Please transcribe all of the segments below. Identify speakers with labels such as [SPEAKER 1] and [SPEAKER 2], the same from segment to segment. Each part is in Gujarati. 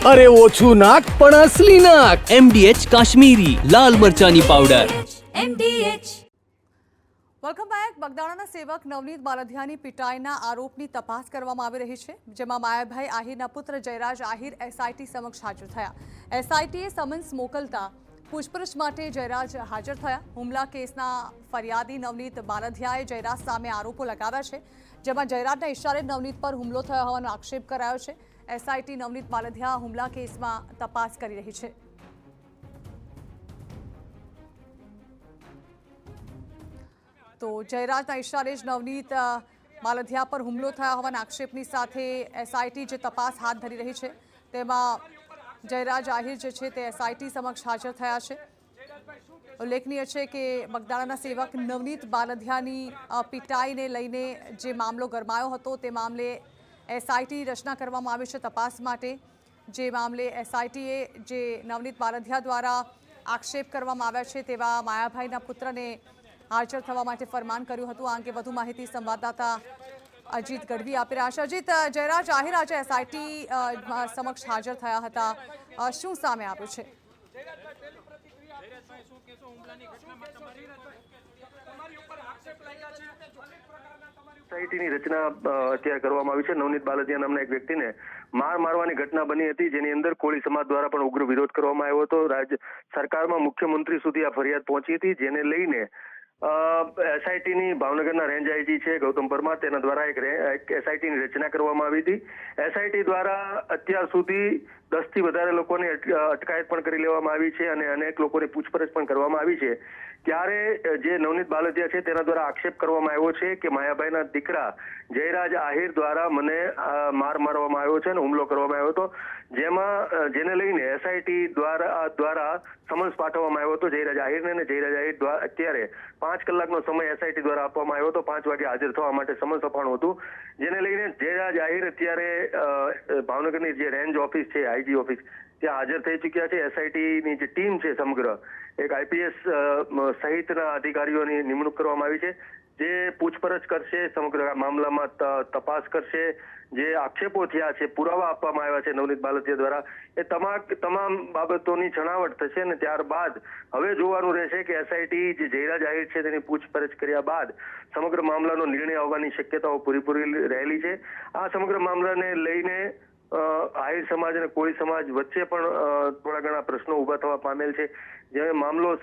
[SPEAKER 1] અરે ઓછું નાક પણ અસલી નાક.
[SPEAKER 2] MDH કાશ્મીરી લાલ મરચાની પાવડર.
[SPEAKER 3] MDH.
[SPEAKER 4] Welcome back. બગદાણાના સેવક નવનીત બાલધિયાની પિટાઈના આરોપની તપાસ કરવામાં આવી રહી છે, જેમાં માયાભાઈ આહિરના પુત્ર જયરાજ આહિર એસઆઈટી સમક્ષ હાજર થયા. એસઆઈટીએ સમન્સ મોકલતા પૂછપરછ માટે જયરાજ હાજર થયા. હુમલા કેસના ફરિયાદી નવનીત બાલધિયાએ જયરાજ સામે આરોપો લગાવ્યા છે, જેમાં જયરાજના ઇશારે નવનીત પર હુમલો થયો હોવાનો આક્ષેપ કરાયો છે. એસઆઈટી નવનીત બાલધિયા હુમલા કેસમાં તપાસ કરી રહી છે. તો જયરાજના ઇશારે જ નવનીત બાલધિયા પર હુમલો થયા હોવાના આક્ષેપની સાથે એસઆઈટી જે તપાસ હાથ ધરી રહી છે, તેમાં જયરાજ આહિર જે છે તે એસઆઈટી સમક્ષ હાજર થયા છે. ઉલ્લેખનીય છે કે બગદાણાના સેવક નવનીત બાલધિયાની પિટાઈને લઈને જે મામલો ગરમાયો હતો, તે મામલે એસઆઈટી રચના કરવામાં આવી છે તપાસ માટે. જે મામલે એસઆઈટીએ જે નવનીત બાલધિયા દ્વારા આક્ષેપ કરવામાં આવ્યા છે તેવા માયાભાઈના પુત્રને હાજર થવા માટે ફરમાન કર્યું હતું. આ અંગે વધુ માહિતી સંવાદદાતા અજીત ગઢવી આપી રહ્યા છે. અજીત, જયરાજ આહિર આજે એસઆઈટી સમક્ષ હાજર થયા હતા, શું સામે આવ્યું છે?
[SPEAKER 5] એસઆઈટીની રચના અત્યારે કરવામાં આવી છે. નવનીત બાલધિયા નામના એક વ્યક્તિને મારવાની ઘટના બની હતી, જેની અંદર કોળી સમાજ દ્વારા પણ ઉગ્ર વિરોધ કરવામાં આવ્યો હતો. રાજ્ય સરકારમાં મુખ્યમંત્રી સુધી આ ફરિયાદ પહોંચી હતી, જેને લઈને એસઆઈટીની ભાવનગરના રેન્જ આઈજી છે ગૌતમ પરમાર, તેના દ્વારા એક એસઆઈટીની રચના કરવામાં આવી હતી. એસઆઈટી દ્વારા અત્યાર સુધી 10 થી વધારે લોકોની અટકાયત પણ કરી લેવામાં આવી છે અને અનેક લોકોની પૂછપરછ પણ કરવામાં આવી છે. ત્યારે જે નવનીત બાલધિયા છે તેના દ્વારા આક્ષેપ કરવામાં આવ્યો છે કે માયાભાઈના દીકરા જયરાજ આહિર દ્વારા મને મારવામાં આવ્યો છે અને હુમલો કરવામાં આવ્યો હતો, જેને લઈને એસઆઈટી દ્વારા સમન્સ પાઠવવામાં આવ્યો હતો જયરાજ આહિરને. અને જયરાજ આહિર દ્વારા અત્યારે 5 કલાકનો સમય એસઆઈટી દ્વારા આપવામાં આવ્યો હતો. 5 વાગે હાજર થવા માટે સમન્સ અપાણું હતું, જેને લઈને જયરાજ આહિર અત્યારે ભાવનગરની જે રેન્જ ઓફિસ છે, આઈજી ઓફિસ, ત્યાં હાજર થઈ ચૂક્યા છે. એસઆઈટીની જે ટીમ છે સમગ્ર, એક આઈપીએસ સહિતના અધિકારીઓની નિમણૂક કરવામાં આવી છે, જે પૂછપરછ કરશે, સમગ્ર મામલામાં તપાસ કરશે. જે આક્ષેપો થયા છે, પુરાવા આપવામાં આવ્યા છે નવનીત બાલધિયા દ્વારા, એ તમામ બાબતોની છણાવટ થશે. અને ત્યારબાદ હવે જોવાનું રહેશે કે એસઆઈટી જે જયરાજ આહિર છે તેની પૂછપરછ કર્યા બાદ સમગ્ર મામલાનો નિર્ણય આવવાની શક્યતાઓ પૂરેપૂરી રહેલી છે. આ સમગ્ર મામલાને લઈને આહિર સમાજ અને કોળી સમાજ વચ્ચે પણ થોડા ઘણા પ્રશ્નો ઉભા થવા પામેલ છે, જે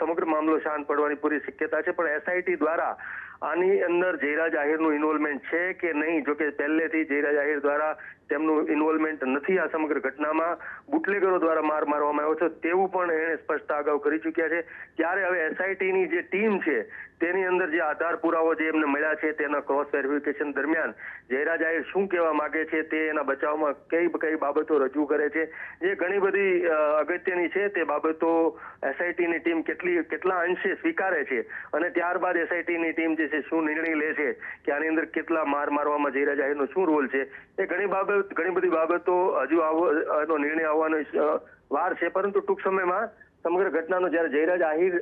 [SPEAKER 5] સમગ્ર મામલો શાંત પડવાની પૂરી શક્યતા છે. પણ એસઆઈટી દ્વારા આની અંદર જયરાજ આહિરનું ઇન્વોલ્વમેન્ટ છે કે નહીં, જો કે પહેલેથી જયરાજ આહિર દ્વારા તેમનું ઇન્વોલ્વમેન્ટ નથી આ સમગ્ર ઘટનામાં, બુટલેગરો દ્વારા મારવામાં આવ્યો છે તેવું પણ એણે સ્પષ્ટતા અગાઉ કરી ચૂક્યા છે. ત્યારે હવે એસઆઈટીની જે ટીમ છે તેની અંદર જે આધાર પુરાવો જે એમને મળ્યા છે તેના ક્રોસ વેરિફિકેશન દરમિયાન જયરાજ આહિર શું કહેવા માંગે છે, તે એના બચાવમાં કઈ બાબતો રજૂ કરે છે, જે ઘણી બધી અગત્યની છે. તે બાબતો એસઆઈટીની ટીમ કેટલા અંશે સ્વીકારે છે અને ત્યારબાદ એસઆઈટીની ટીમ જે છે શું નિર્ણય લે છે કે આની અંદર કેટલા મારવામાં જયરાજ આહિરનો શું રોલ છે, એ ઘણી બધી બાબતો હજુ આનો નિર્ણય આવવાનો વાર છે. પરંતુ ટૂંક સમયમાં સમગ્ર ઘટનાનો જ્યારે જયરાજ આહિર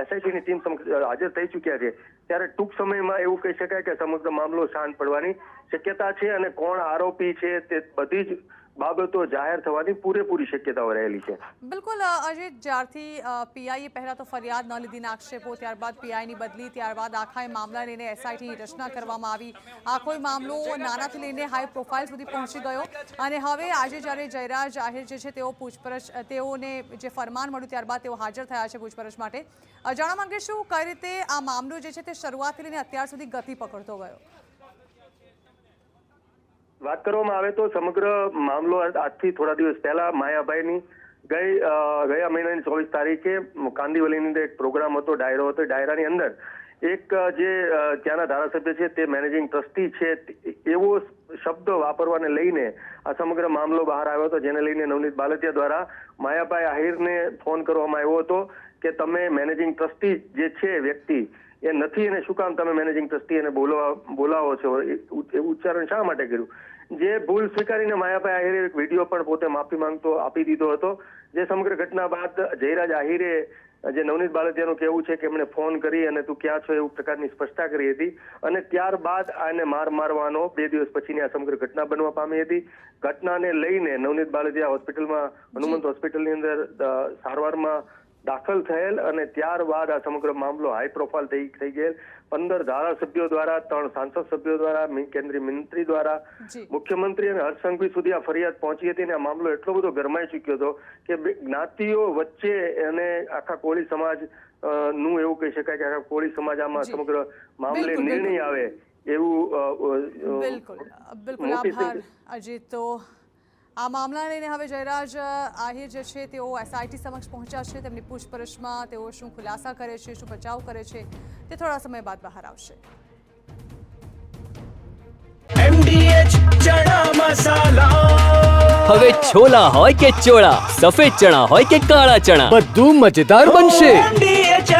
[SPEAKER 5] એસઆઈટીની ટીમ સમક્ષ હાજર થઈ ચૂક્યા છે, ત્યારે ટૂંક સમયમાં એવું કહી શકાય કે સમગ્ર મામલો શાંત પડવાની શક્યતા છે અને કોણ આરોપી છે તે બધી જ બાબતો જાહેર થવાની પૂરેપૂરી શક્યતાઓ રહેલી છે.
[SPEAKER 4] બિલકુલ અજીત, જ્યારથી પીઆઈએ પહેલા તો ફરિયાદ ન લીધીના આક્ષેપો, ત્યારબાદ પીઆઈની બદલી, ત્યારબાદ આખા મામલા લઈને એસઆઈટીની રચના કરવામાં આવી, આખો મામલો નાનાથી લઈને હાઈ પ્રોફાઇલ સુધી પહોંચી ગયો અને હવે આજે જ્યારે જયરાજ આહિર જે છે તેઓને જે ફરમાન મળ્યું ત્યારબાદ તેઓ હાજર થયા છે પૂછપરછ માટે. જાણવા માંગીશું કઈ રીતે આ મામલો જે છે તે શરૂઆતથી લઈને અત્યાર સુધી ગતિ પકડતો ગયો?
[SPEAKER 5] વાત કરવામાં આવે તો સમગ્ર મામલો આજથી થોડા દિવસ પહેલા માયાભાઈની ગયા મહિનાની 24 તારીખે કાંદીવલીની અંદર એક પ્રોગ્રામ હતો, ડાયરો હતો. ડાયરાની અંદર એક જે ત્યાંના ધારાસભ્ય છે તે મેનેજિંગ ટ્રસ્ટી છે એવો શબ્દ વાપરવાને લઈને આ સમગ્ર મામલો બહાર આવ્યો હતો, જેને લઈને નવનીત બાલધિયા દ્વારા માયાભાઈ આહિરને ફોન કરવામાં આવ્યો હતો કે તમે મેનેજિંગ ટ્રસ્ટી જે છે વ્યક્તિ એ નથી અને શું કામ તમે મેનેજિંગ ટ્રસ્ટી એને બોલાવો છો, એ ઉચ્ચારણ શા માટે કર્યું. જે ભૂલ સ્વીકારીને માયાભાઈ આહિરે એક વિડીયો પણ પોતે માફી માંગતો આપી દીધો હતો. જે સમગ્ર ઘટના બાદ જયરાજ આહિરે જે નવનીત બાળતિયાનું કહેવું છે કે એમણે ફોન કરી અને તું ક્યાં છો એવું પ્રકારની સ્પષ્ટતા કરી હતી અને ત્યારબાદ આને મારવાનો 2 દિવસ પછીની આ સમગ્ર ઘટના બનવા પામી હતી. ઘટનાને લઈને નવનીત બાળતિયા હોસ્પિટલમાં હનુમંત હોસ્પિટલની અંદર સારવારમાં દાખલ થયેલ અને ત્યારબાદ આ સમગ્ર મામલો હાઈ પ્રોફાઇલ થઈ ગયેલ. 15 ધારાસભ્યો દ્વારા, 3 સાંસદ સભ્યો દ્વારા, કેન્દ્રીય મંત્રી દ્વારા, મુખ્યમંત્રી અને હર્ષ સંઘવી સુધી આ ફરિયાદ પહોંચી હતી અને આ મામલો એટલો બધો ગરમાઈ ચૂક્યો હતો કે જ્ઞાતિઓ વચ્ચે અને આખા કોળી સમાજ નું એવું કહી શકાય કે આખા કોળી સમાજ આમાં સમગ્ર મામલે નિર્ણય આવે એવું.
[SPEAKER 4] બિલકુલ આભાર અજીત. તો આ મામલાને લઈને હવે જયરાજ આહિર જે છે તેઓ એસઆઈટી સમક્ષ પહોંચ્યા છે. તેમની પૂછપરછમાં તેઓ શું ખુલાસા કરે છે, શું બચાવ કરે છે, તે થોડા સમય બાદ બહાર આવશે.
[SPEAKER 3] MDH ચણા મસાલા.
[SPEAKER 2] હવે છોલા હોય કે ચોળા, સફેદ ચણા હોય કે કાળા ચણા,
[SPEAKER 1] બધું મજેદાર બનશે.
[SPEAKER 3] MDH